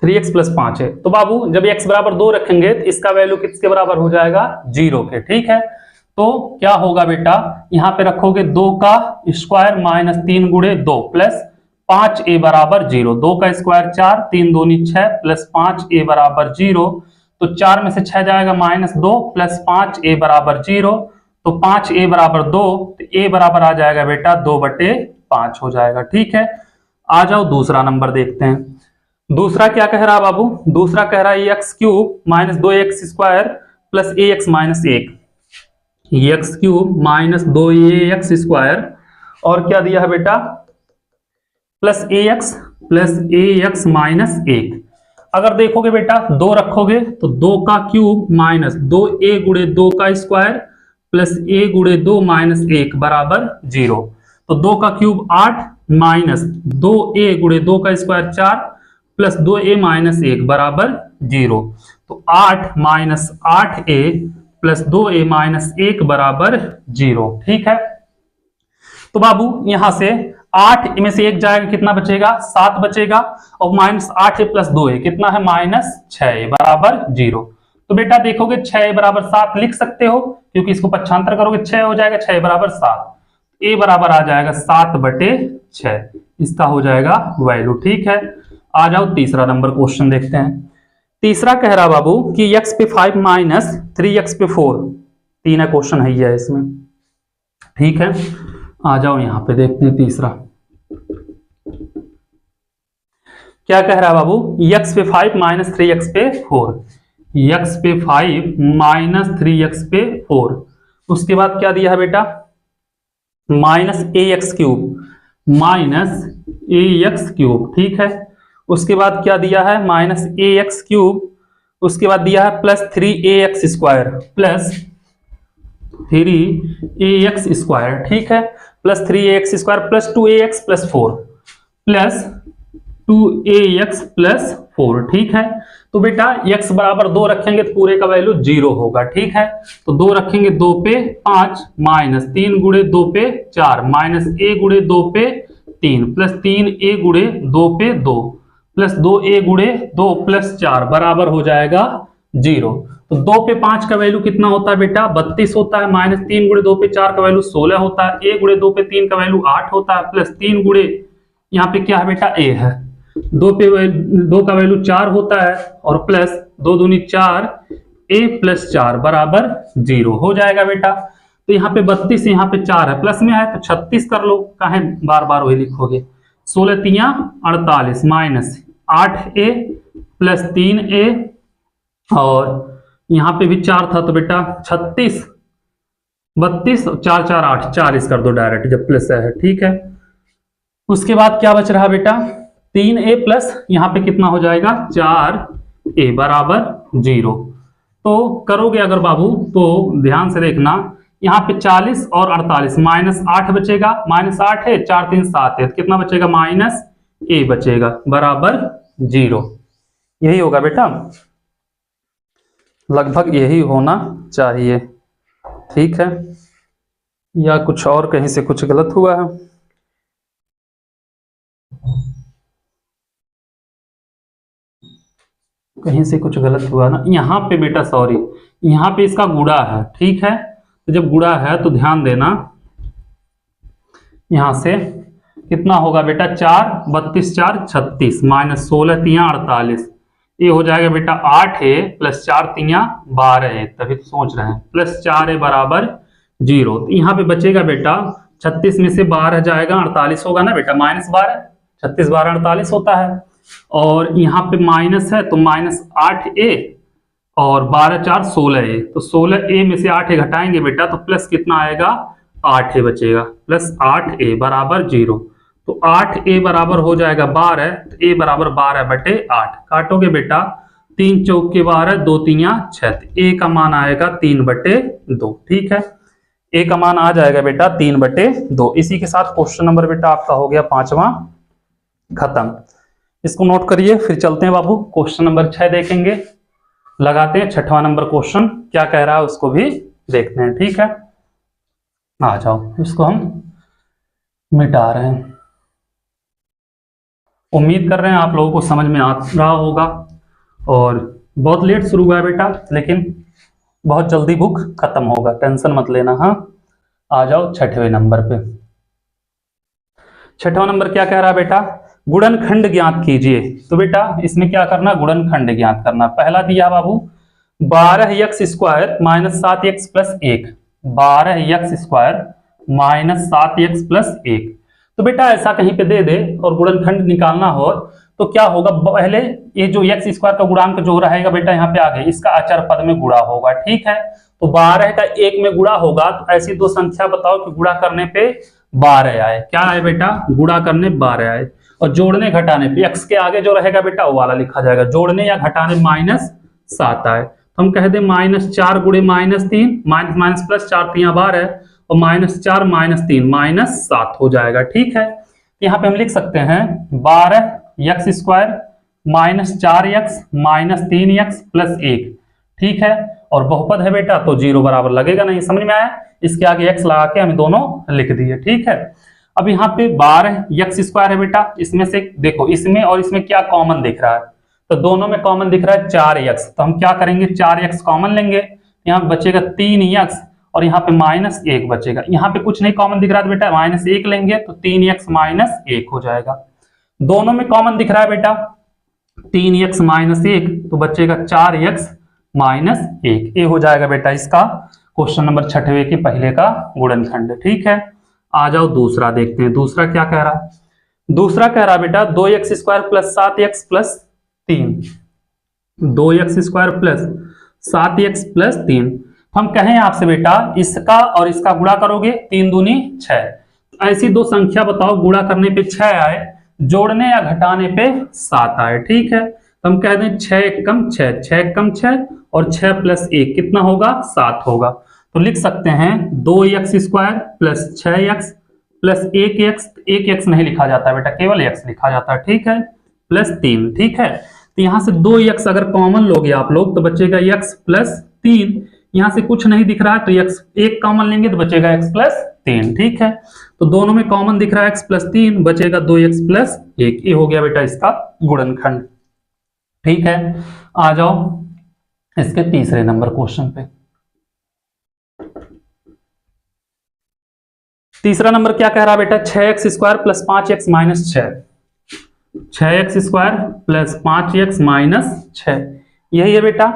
3x प्लस 5 है। तो बाबू जब x बराबर 2 रखेंगे तो इसका वैल्यू किसके बराबर हो जाएगा, 0 के। ठीक है, तो क्या होगा बेटा, यहाँ पे रखोगे 2 का स्क्वायर माइनस 3 गुणे 2 प्लस 5a बराबर 0, 2 का स्क्वायर 4, 3 दूनी 6 प्लस 5a बराबर 0। तो 4 में से 6 जाएगा -2 प्लस 5a बराबर 0, तो 5a बराबर 2, तो a बराबर आ जाएगा बेटा 2/5 हो जाएगा। ठीक है, आ जाओ दूसरा नंबर देखते हैं। दूसरा क्या कह रहा है बाबू, दूसरा कह रहा है x³ minus 2x² plus ax minus 1, x³ minus 2ax² और क्या दिया है बेटा, प्लस ax माइनस 1। अगर देखोगे बेटा 2 रखोगे तो 2 का क्यूब माइनस 2a गुणे 2 का स्क्वायर प्लस a गुणे 2 माइनस 1 बराबर 0। तो 2 का क्यूब 8 माइनस 2a गुणे 2 का स्क्वायर 4 प्लस 2a माइनस 1 बराबर 0। तो 8 minus 8a plus 2a minus 1 बराबर 0। ठीक है, तो बाबू यहां से 8 में से 1 जाएगा, कितना बचेगा, 7 बचेगा, और माइनस 8a प्लस 2a कितना है, -6a बराबर 0। तो बेटा देखोगे 6a बराबर 7 लिख सकते हो, क्योंकि इसको पक्षांतर करोगे 6 हो जाएगा, 6 बराबर 7, a बराबर आ जाएगा 7/6, इसका हो जाएगा वैल्यू। ठीक है, आ जाओ तीसरा नंबर क्वेश्चन देखते हैं। तीसरा कह रहा बाबू कि x पे 5 माइनस 3x पे 4, 3 क्वेश्चन है ये इसमें। ठीक है, आ जाओ यहां पे देखते हैं तीसरा। क्या कह रहा है बाबू, x पे 5 माइनस 3x पे 4, x पे 5 माइनस 3x पे 4। उसके बाद क्या दिया है बेटा, minus ax cube, minus ax cube, ठीक है। उसके बाद क्या दिया है, माइनस ax क्यूब। उसके बाद दिया है plus 3ax square, plus 3ax square, ठीक है। Plus 3ax square plus 2ax plus 4, plus 2ax plus 4, ठीक है। तो बेटा x बराबर 2 रखेंगे तो पूरे का वैल्यू 0 होगा, ठीक है। तो 2 रखेंगे, 2 पे 5 माइनस 3 गुणे 2 पे 4 माइनस a गुणे 2 पे 3 प्लस 3a गुणे 2 पे 2 प्लस 2a गुणे 2 प्लस 4 बराबर हो जाएगा 0। तो 2 पे 5 का वैल्यू कितना होता है बेटा, 32 होता है, माइनस 3 गुणे 2 पे 4 का वैल्यू 16 होता है, a गुणे 2 पे 3 का वैल्यू 8 होता है, प्लस 3 गुणे यहाँ पे क्या है बेटा, a है, 2 पे 2 का वैल्यू 4 होता है, और प्लस 2 दूनी 4, a प्लस 4 बराबर 0 हो जाएगा बेटा। तो यहाँ पे 32, यहाँ पे 4 है, प्लस में है तो 36 कर लो, काहे बार बार वही लिखोगे। 16 तिया 48 माइनस 8a प्लस 3a, और यहाँ पे भी 4 था तो बेटा 36, 32 4 4 8, 40 कर दो डायरेक्ट जब प्लस है, ठीक है। उसके बाद क्या बच रहा बेटा, 3a प्लस यहाँ पे कितना हो जाएगा, 4a बराबर 0। तो करोगे अगर बाबू तो ध्यान से देखना, यहाँ पे 40 और 48 माइनस 8 बचेगा, माइनस 8 है, 4 3 7 है, तो कितना बचेगा, माइनस a बचेगा बराबर 0। यही होगा बेटा, लगभग यही होना चाहिए, ठीक है। या कुछ और कहीं से कुछ गलत हुआ है, कहीं से कुछ गलत हुआ ना यहाँ पे बेटा, सॉरी, यहाँ पे इसका गुणा है, ठीक है। तो जब गुणा है तो ध्यान देना, यहां से कितना होगा बेटा, 4 32 4 36 माइनस 16 तिया 48, ये हो जाएगा बेटा 8a प्लस 4 तिया 12a, तभी तो सोच रहे हैं, प्लस 4a बराबर 0। तो यहाँ पे बचेगा बेटा 36 में से 12 जाएगा, 48 होगा ना बेटा, माइनस 12, 36 12 48 होता है, और यहाँ पे माइनस है तो माइनस 8a और 12 4 16a, तो 16a में से 8a घटाएंगे बेटा तो प्लस कितना आएगा, 8a बचेगा, प्लस 8a बराबर 0। तो 8a बराबर हो जाएगा 12, तो a बराबर 12 बटे 8, काटोगे बेटा 3 चौके 12 2 तिया 6, a का मान आएगा 3 बटे 2, ठीक है। a का मान आ जाएगा बेटा 3 बटे 2। इसी के साथ क्वेश्चन नंबर बेटा आपका हो गया 5वां खत्म। इसको नोट करिए, फिर चलते हैं बाबू क्वेश्चन नंबर 6 देखेंगे, लगाते हैं 6वां नंबर क्वेश्चन क्या कह रहा है उसको भी देखते हैं, ठीक है। आ जाओ, इसको हम मिटा रहे हैं। उम्मीद कर रहे हैं आप लोगों को समझ में आ रहा होगा, और बहुत लेट शुरू हुआ है बेटा, लेकिन बहुत जल्दी बुक खत्म होगा, टेंशन मत लेना। हाँ, आ जाओ 6वें नंबर पे। 6वां नंबर क्या कह रहा है बेटा, गुणनखंड ज्ञात कीजिए। तो बेटा इसमें क्या करना, गुणनखंड ज्ञात करना। पहला दिया बाबू 12x square minus 7x plus 1, 12x square minus 7x plus 1। तो बेटा ऐसा कहीं पे दे दे और गुणनखंड निकालना हो तो क्या होगा, पहले ये जो x स्क्वायर का गुणांक जो रहेगा बेटा यहाँ पे आगे इसका अचर पद में गुणा होगा, ठीक है। तो 12 का 1 में गुणा होगा, तो ऐसी दो संख्या बताओ कि गुणा करने पे 12 आए। क्या आए बेटा, गुणा करने 12 आए, और जोड़ने घटाने पे x के आगे जो रहेगा बेटा वो वाला लिखा जाएगा, जोड़ने या घटाने -7 आए तो हम कह दे -4 गुणे -3, माइनस माइनस प्लस 4 तिया 12, और -4 -3 -7 हो जाएगा, ठीक है। यहाँ पे हम लिख सकते हैं 12x square -4x -3x plus 1, ठीक है। और बहुपद है बेटा तो 0 बराबर लगेगा नहीं, समझ में आया। इसके आगे x लगा के हम दोनों लिख दिए, ठीक है। अब यहाँ पे 12x स्क्वायर है बेटा, इसमें से देखो इसमें और इसमें क्या कॉमन दिख रहा है, तो दोनों में कॉमन दिख रहा है 4x, तो हम क्या करेंगे 4x कॉमन लेंगे, यहाँ बचेगा 3x, और यहाँ पे -1 बचेगा। यहाँ पे कुछ नहीं कॉमन दिख रहा है बेटा, -1 लेंगे तो 3x -1 हो जाएगा। दोनों में कॉमन दिख रहा है बेटा 3x -1, तो बचेगा 4x -1, ये हो जाएगा बेटा इसका क्वेश्चन नंबर 6वें के पहले का गुणनखंड, ठीक है। आ जाओ दूसरा देखते हैं, दूसरा क्या कह रहा है। दूसरा कह रहा बेटा 2x² plus 7x plus 3, 2x² plus 7x plus 3। हम कहें आपसे बेटा इसका और इसका गुणा करोगे 3 दूनी 6, ऐसी दो संख्या बताओ गुणा करने पे 6 आए, जोड़ने या घटाने पे 7 आए। ठीक है, तो हम कह दें 6 एकम 6, 6 एकम 6 और 6 प्लस 1 कितना होगा 7 होगा। तो लिख सकते हैं 2x² plus 6x plus 1x, 1x नहीं लिखा जाता बेटा, केवल x लिखा जाता है। ठीक है, प्लस 3। ठीक है, तो यहां से 2x अगर कॉमन लोगे आप लोग तो बचेगा x प्लस 3, यहां से कुछ नहीं दिख रहा है तो x एक कॉमन लेंगे तो बचेगा x प्लस 3। ठीक है, तो दोनों में कॉमन दिख रहा है x प्लस 3, बचेगा 2x प्लस 1। ये हो गया बेटा इसका गुणनखंड। ठीक है, आ जाओ इसके तीसरे नंबर क्वेश्चन पे। तीसरा नंबर क्या कह रहा है बेटा, 6x² plus 5x minus 6, 6x² plus 5x minus 6, यही है बेटा।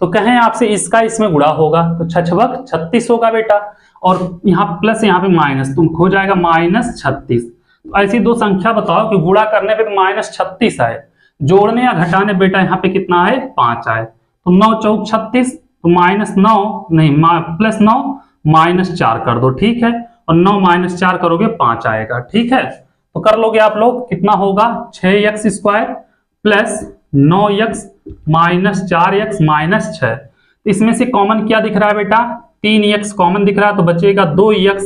तो कहें आपसे इसका इसमें गुणा होगा तो 6×6 36 होगा बेटा, और यहाँ प्लस यहाँ पे माइनस तो हो जाएगा -36। तो ऐसी दो संख्या बताओ कि गुणा करने पे -36 आए, जोड़ने या घटाने बेटा यहाँ पे कितना आए 5 आए। तो 9 चौक 36, तो -9 नहीं +9 -4 कर दो। ठीक है, और 9 - 4 करोगे 5 आएगा। ठीक है, तो कर लोगे आप लोग, कितना होगा 6x² plus 9x minus 4x minus 6। इसमें से कॉमन क्या दिख रहा है बेटा, 3x कॉमन दिख रहा है तो बचेगा 2x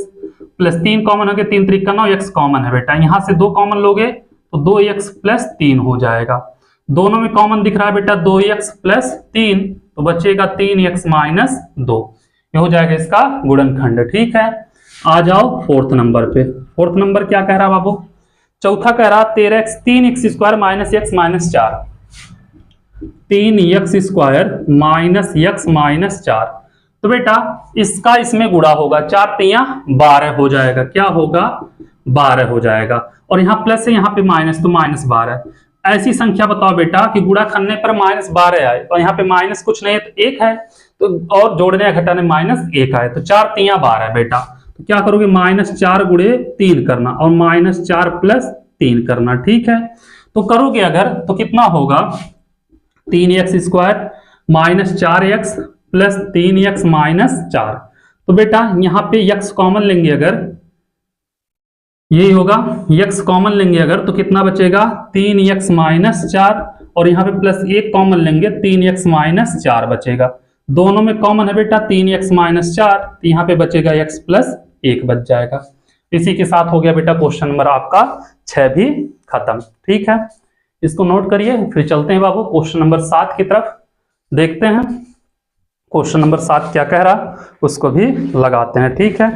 प्लस 3 कॉमन हो गया, 3 3 9, x कॉमन है बेटा, यहां से 2 कॉमन लोगे तो 2x प्लस 3 हो जाएगा। दोनों में कॉमन दिख रहा है बेटा 2x प्लस 3 तो बचेगा 3x माइनस 2, ये हो जाएगा इसका गुणनखंड। ठीक है, आ जाओ फोर्थ नंबर पे। फोर्थ नंबर क्या कह रहा बाबू, चौथा कह रहा 3x² minus x minus 4, 3x² minus x minus 4। तो बेटा इसका इसमें गुणा होगा, 4 3 12 हो जाएगा, क्या होगा 12 हो जाएगा, और यहाँ प्लस है यहाँ पे माइनस तो -12। ऐसी संख्या बताओ बेटा कि गुणा करने पर -12 आए, और यहाँ पे माइनस कुछ नहीं है तो 1 है, तो और जोड़ने या घटाने -1 आए, तो 4 3 12 बेटा। तो क्या करोगे -4 गुणे 3 करना और -4 प्लस 3 करना। ठीक है, तो करोगे अगर तो कितना होगा 3x² minus 4x plus 3x minus 4। तो बेटा यहाँ पे x कॉमन लेंगे अगर, यही होगा x कॉमन लेंगे अगर तो कितना बचेगा 3x माइनस 4, और यहाँ पे प्लस 1 कॉमन लेंगे 3x माइनस 4 बचेगा। दोनों में कॉमन है बेटा 3x माइनस 4, तो यहाँ पे बचेगा x प्लस 1 बच जाएगा। इसी के साथ हो गया बेटा क्वेश्चन नंबर आपका 6 भी खत्म। ठीक है, इसको नोट करिए, फिर चलते हैं बाबू क्वेश्चन नंबर 7 की तरफ, देखते हैं क्वेश्चन नंबर 7 क्या कह रहा, उसको भी लगाते हैं। ठीक है,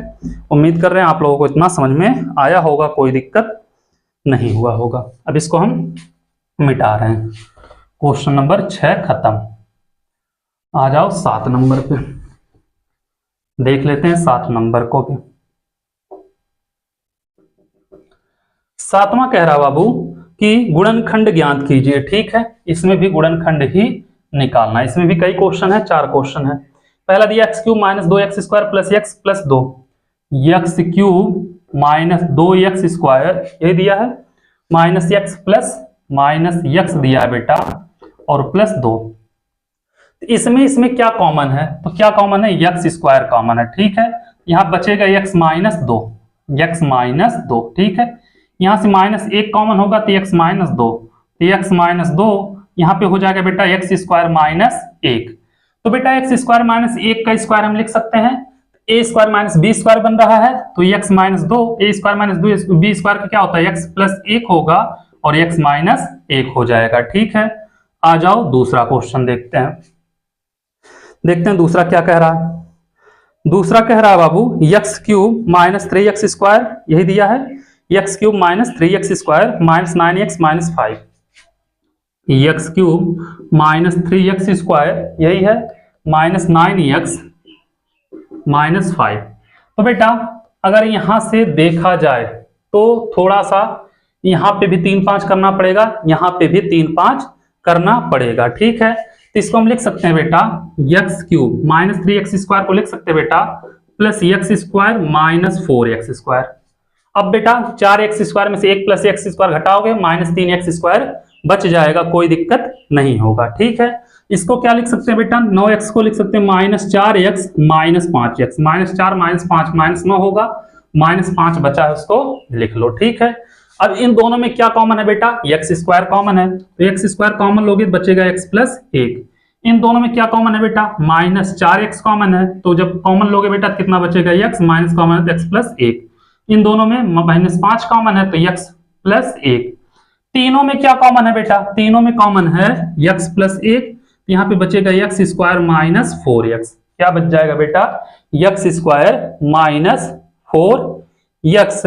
उम्मीद कर रहे हैं आप लोगों को इतना समझ में आया होगा, कोई दिक्कत नहीं हुआ होगा। अब इसको हम मिटा रहे हैं, क्वेश्चन नंबर 6 खत्म। आ जाओ 7 नंबर पे, देख लेते हैं 7 नंबर को भी। 7वां कह रहा बाबू कि गुणनखंड ज्ञात कीजिए। ठीक है, इसमें भी गुणनखंड ही निकालना है, इसमें भी कई क्वेश्चन है, 4 क्वेश्चन है। पहला दिया x³ minus 2x² plus x plus 2, x³ minus 2x², ये दिया है, minus x plus minus x दिया है बेटा, और प्लस 2। इसमें क्या कॉमन है, तो क्या कॉमन है x² कॉमन है। ठीक है, यहाँ बचेगा x माइनस 2, x माइनस 2। ठीक है, यहाँ से -1 कॉमन होगा तो x माइनस 2, तो x माइनस 2 यहाँ पे हो जाएगा बेटा x² माइनस 1। तो बेटा x² माइनस 1 का स्क्वायर हम लिख सकते हैं, a² माइनस b² बन रहा है, तो x minus 2, a² minus 2 b² का क्या होता है x प्लस 1 होगा, और x माइनस 1 हो जाएगा। ठीक है, आ जाओ दूसरा क्वेश्चन देखते हैं, दूसरा क्या कह रहा है। दूसरा कह रहा है बाबू x³ माइनस 3x², यही दिया है, x³ minus 3x² minus 9x minus 5, x³ minus 3x², यही है, माइनस 9x माइनस 5। तो बेटा अगर यहां से देखा जाए तो थोड़ा सा यहां पे भी 3 5 करना पड़ेगा, यहां पे भी 3 5 करना पड़ेगा। ठीक है, तो इसको हम लिख सकते हैं बेटा x³ माइनस 3x² को लिख सकते हैं बेटा प्लस x² माइनस 4x²। अब बेटा 4x² में से 1 + x² घटाओगे -3x² बच जाएगा, कोई दिक्कत नहीं होगा। ठीक है, इसको क्या लिख सकते हैं बेटा, 9x को लिख सकते हैं -4x -5x, -4 -5 -9 होगा, -5 बचा है उसको लिख लो। ठीक है, अब इन दोनों में क्या कॉमन है बेटा, x² कॉमन है, तो x² कॉमन लोगे तो बचेगा x + 1। इन दोनों में क्या कॉमन है बेटा, -4x कॉमन है, तो जब कॉमन लोगे बेटा कितना बचेगा x, माइनस कॉमन है तो x + 1। इन दोनों में -5 कॉमन है तो x + 1। तीनों में क्या कॉमन है बेटा, तीनों में कॉमन है x + 1, यहाँ पे बचेगा x² - 4x। क्या बच जाएगा बेटा, x² - 4x,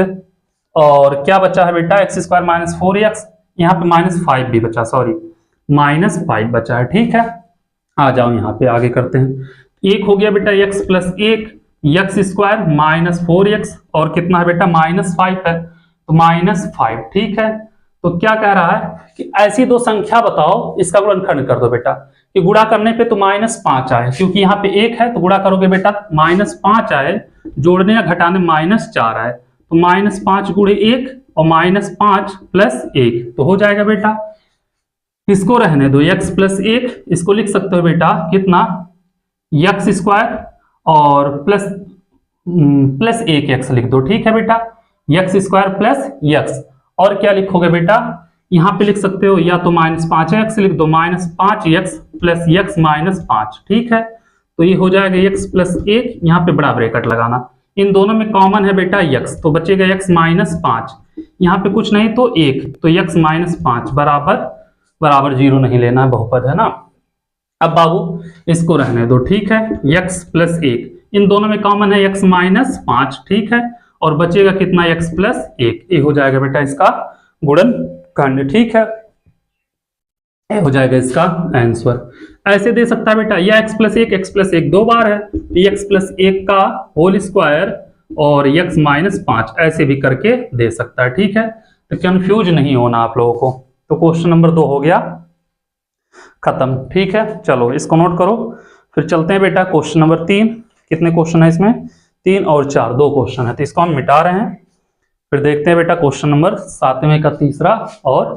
और क्या बचा है बेटा x² - 4x, यहाँ पे -5 भी बचा, सॉरी -5 बचा है। ठीक है, आ जाओ यहाँ पे आगे करते हैं। एक हो गया बेटा x + 1, x² - 4x, और कितना है बेटा -5 है, तो -5। ठीक है, तो क्या कह रहा है कि ऐसी दो संख्या बताओ, इसका गुणनखंड कर दो बेटा, कि गुणा करने पे तो -5 आए, क्योंकि यहाँ पे 1 है तो गुणा करोगे बेटा -5 आए, जोड़ने या घटाने -4 आए, तो -5 × 1 और -5 + 1 तो हो जाएगा बेटा। इसको रहने दो x + 1, इसको लिख सकते हो बेटा कितना, x² और प्लस 1x लिख दो। ठीक है बेटा, x² + x, और क्या लिखोगे बेटा, यहां पे लिख सकते हो या तो -5x लिख दो, -5x + x - 5। ठीक है, तो ये हो जाएगा x + 1, यहाँ पे बड़ा ब्रैकेट लगाना, इन दोनों में कॉमन है बेटा x, तो बचेगा x - 5, यहाँ पे कुछ नहीं तो 1, तो x - 5 बराबर 0 नहीं लेना है, बहुपद है ना। अब बाबू इसको रहने दो। ठीक है, x + 1, इन दोनों में कॉमन है x - 5। ठीक है, और बचेगा कितना x + 1, ये हो जाएगा बेटा इसका गुणनखंड। ठीक है, ये हो जाएगा इसका आंसर। ऐसे दे सकता है बेटा, या x + 1 दो बार है, x + 1 का होल स्क्वायर और x - 5 ऐसे भी करके दे सकता है। ठीक है, तो कंफ्यूज नहीं होना आप लोगों को। तो क्वेश्चन नंबर 2 हो गया खत्म। ठीक है, चलो इसको नोट करो, फिर चलते हैं बेटा क्वेश्चन नंबर 3। कितने क्वेश्चन है इसमें, 3 और 4, 2 क्वेश्चन है, तो इसको हम मिटा रहे हैं। फिर देखते हैं बेटा क्वेश्चन नंबर 7वें का तीसरा और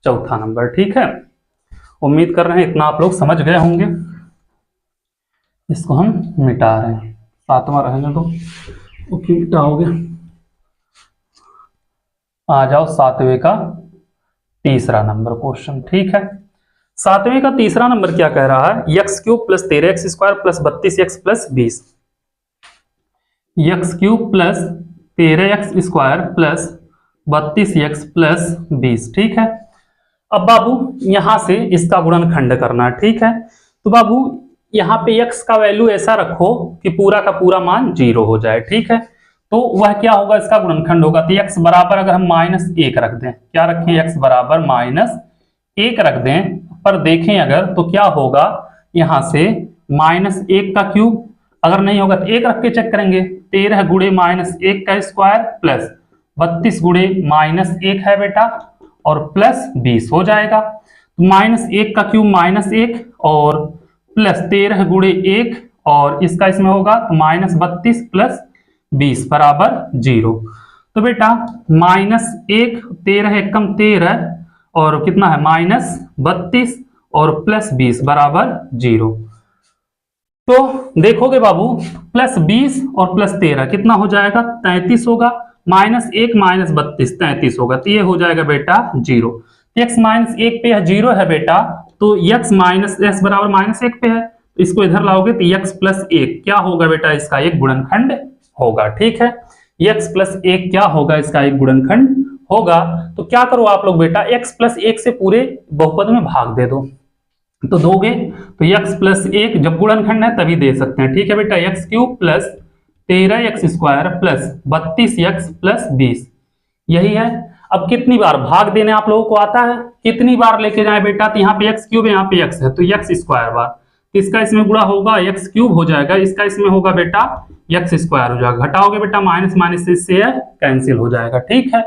चौथा नंबर। ठीक है, उम्मीद कर रहे हैं इतना आप लोग समझ गए होंगे। इसको हम मिटा रहे हैं, 7वां रहने दो, ओके मिटाओगे। आ जाओ 7वें का तीसरा नंबर क्वेश्चन। ठीक है, 7वें का तीसरा नंबर क्या कह रहा है, x³ + 13x² + 32x + 20, x³ + 13x² + 32x + 20। ठीक है, अब बाबू यहां से इसका गुणनखंड करना है। ठीक है, तो बाबू यहाँ पे x का वैल्यू ऐसा रखो कि पूरा का पूरा मान 0 हो जाए। ठीक है, तो वह क्या होगा, इसका गुणनखंड होगा, तो x बराबर अगर हम -1 रख दें, क्या रखें, x बराबर -1 रख दें, पर देखें अगर तो क्या होगा, यहां से -1 का क्यूब, अगर नहीं होगा तो 1 रख के चेक करेंगे, 13 × -1 का स्क्वायर प्लस 32 × -1 है बेटा, और प्लस 20 हो जाएगा। -1 का क्यूब -1 और प्लस 13 × 1, और इसका इसमें होगा तो -32 + 20 बराबर 0। तो बेटा -1, 13 एकम 13, और कितना है -32 और प्लस 20 बराबर 0। तो देखोगे बाबू +20 और +13 कितना हो जाएगा, 33 होगा, -1 - 32 33 होगा, तो ये हो जाएगा बेटा 0। x - 1 पे यह 0 है बेटा, तो x बराबर -1 पे है, तो इसको इधर लाओगे तो x + 1 क्या होगा बेटा, इसका एक गुणनखंड होगा। ठीक है, x + 1 क्या होगा, इसका एक गुणनखंड होगा। तो क्या करो आप लोग बेटा, x + 1 से पूरे बहुपद में भाग दे दो, तो दोगे तो x + 1 जब गुणनखंड है तभी दे सकते हैं। ठीक है बेटा, x³ + 13x² + 32x + 20 यही है। अब कितनी बार भाग देने आप लोगों को आता है, कितनी बार लेके जाए बेटा, तो यहाँ पे x³ है, यहाँ पे x है, तो x² बार, तो इसका इसमें गुणा होगा, x³ हो जाएगा, इसका इसमें होगा बेटा x² हो जाएगा, घटाओगे बेटा माइनस माइनस से कैंसिल हो जाएगा। ठीक है,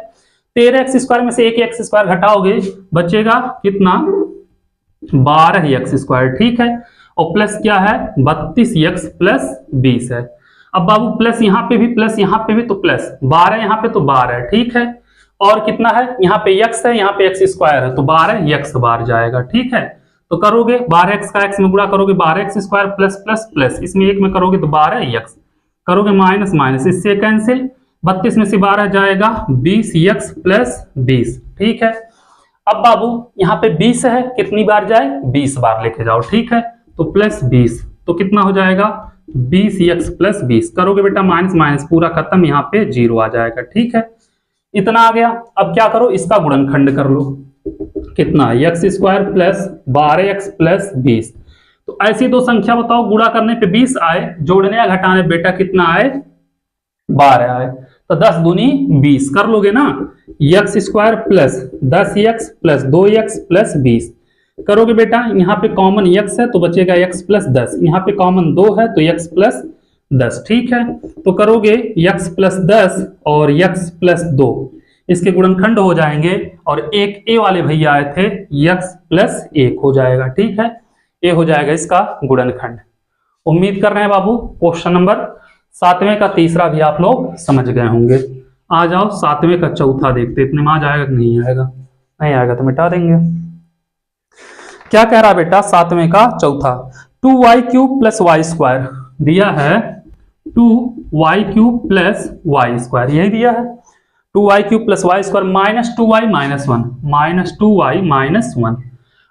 13x² में से 1x² घटाओगे, बचेगा कितना, 12x²। ठीक है, और प्लस क्या है, 32x + 20 है। अब बाबू प्लस यहाँ पे भी प्लस यहाँ पे भी तो प्लस 12 यहाँ पे तो 12, ठीक है। और कितना है यहाँ पे x है, यहाँ पे x स्क्वायर है तो 12 x बार जाएगा, ठीक है। तो करोगे 12x का x में गुणा करोगे 12x square plus plus plus, इसमें एक में करोगे तो 12x, करोगे माइनस माइनस, इससे कैंसिल, 32 में से 12 जाएगा 20x प्लस 20, ठीक है। अब बाबू यहाँ पे 20 है, कितनी बार जाए 20 बार लेके जाओ, ठीक है। तो प्लस 20 तो कितना हो जाएगा 20x प्लस 20, करोगे बेटा माइनस माइनस पूरा खत्म, यहाँ पे 0 आ जाएगा, ठीक है। इतना आ गया। अब क्या करो इसका गुणनखंड कर लो, कितना x square plus 12x plus 20। तो ऐसी दो संख्या बताओ गुणा करने पे 20 आए, जोड़ने या घटाने बेटा कितना आए 12 आए, तो 10 दूनी 20 कर लोगे ना। x square plus 10x plus 2x plus 20 करोगे बेटा, यहाँ पे कॉमन x है तो बचेगा x प्लस 10, यहाँ पे कॉमन 2 है तो x प्लस 10, ठीक है। तो करोगे x प्लस 10 और x प्लस 2, इसके गुणनखंड हो जाएंगे और एक a वाले भैया आए थे x प्लस 1 हो जाएगा, ठीक है। a हो जाएगा इसका गुणनखंड। उम्मीद कर रहे हैं बाबू क्वेश्चन नंबर 7वें का तीसरा भी आप लोग समझ गए होंगे। आ जाओ 7वें का चौथा देखते, इतने में आ जाएगा कि नहीं आएगा, नहीं आएगा तो मिटा देंगे। क्या कह रहा बेटा 7वें का चौथा, 2y cube plus Y square दिया है, 2y cube plus Y square यही दिया है, 2y cube plus Y square minus 2y minus 1, minus 2y minus 1।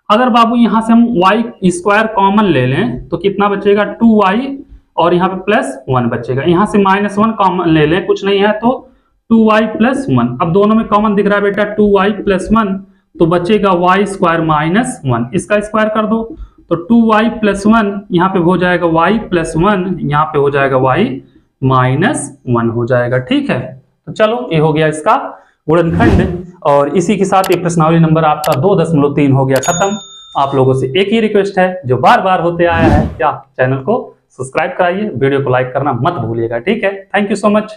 अगर बाबू यहां से हम y स्क्वायर कॉमन ले लें तो कितना बचेगा 2y और यहाँ पे प्लस 1 बचेगा, यहाँ से माइनस 1 कॉमन ले लें, कुछ नहीं है तो 2y प्लस 1। अब दोनों में कॉमन दिख रहा है बेटा 2y प्लस 1, तो बचेगा y स्क्वायर माइनस 1, इसका स्क्वायर कर दो तो 2y प्लस 1 यहाँ पे हो जाएगा y प्लस 1, यहाँ पे हो जाएगा y माइनस 1 हो जाएगा, ठीक है। तो चलो ये हो गया इसका गुणनखंड, और इसी के साथ ये प्रश्नावली नंबर आपका 2.3 हो गया खत्म। आप लोगों से एक ही रिक्वेस्ट है जो बार बार होते आया है, क्या चैनल को सब्सक्राइब कराइए, वीडियो को लाइक करना मत भूलिएगा, ठीक है। Thank you so much.